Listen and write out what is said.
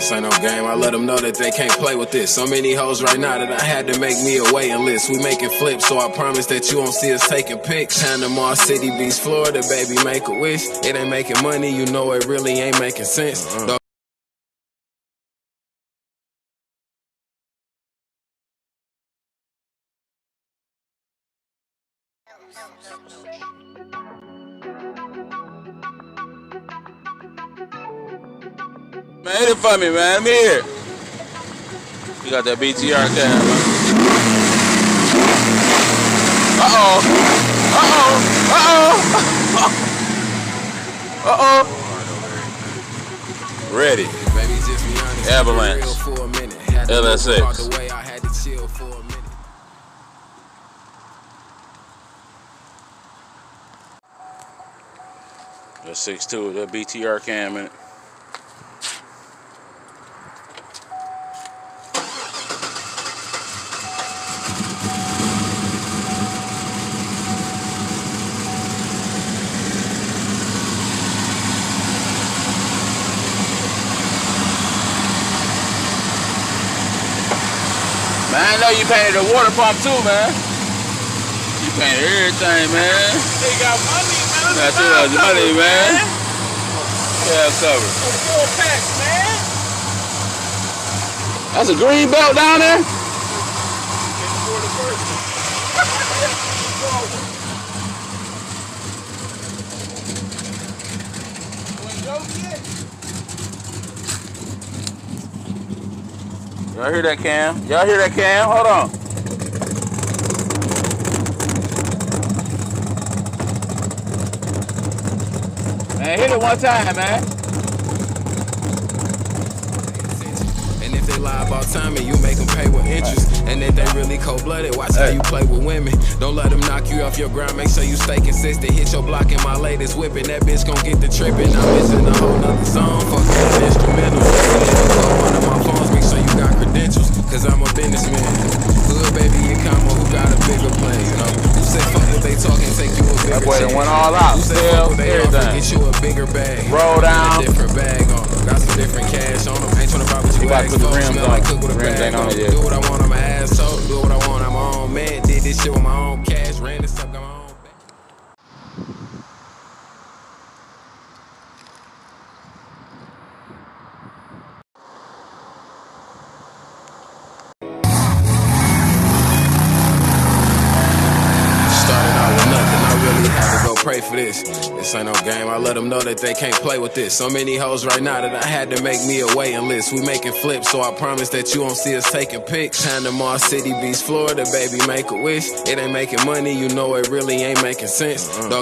This ain't no game, I let them know that they can't play with this. So many hoes right now that I had to make me a waiting list. We making flips, so I promise that you won't see us taking pics. Panama City Beach, Florida, baby, make a wish. It ain't making money, you know it really ain't making sense. Man, hit it for me, man. I'm here. You got that BTR cam, man. Uh-oh. Uh-oh. Uh-oh. Ready. Avalanche. LSX. That 6.2 with that BTR cam in it. Man, I know you painted the water pump too, man. You painted everything, man. They got money, man. Got too much money, man. Yeah, covered. Full packs, man. That's a green belt down there? Y'all hear that cam? Y'all hear that cam? Hold on. Man, hit it one time, man. And if they lie about timing, you make them pay with interest. And if they really cold-blooded, watch how you play with women. Don't let them knock you off your ground, make sure you stay consistent. Hit your block in my latest whipping, that bitch gon' get the tripping. I'm missing a whole nother song, fuck that instrumental. Call one of my phones, make sure you got credentials, cause I'm a businessman. Hood baby in combo, who got a bigger plan, you know? Who said fuck what they talking, take you a bigger That boy chance. done went all out, Who said still, fuck what they everything. offer, get you a bigger bag. Roll down. A different bag on them, got some different cash on them. Ain't tryna buy what you ask for, smell like cook with a bag on them. Do what I want, I'm an asshole. Do what I want, I'm my own man. Did this shit with my own cash, ran this up, got my own back. Started out with nothing, I really had to go pray for this. This ain't no game, I let them know that they can't play with this. So many hoes right now that I had to make me a waiting list. We making flips, so I promise that you won't see us taking pics. Panama City Beach, Florida, baby, make a wish. It ain't making money, you know it really ain't making sense.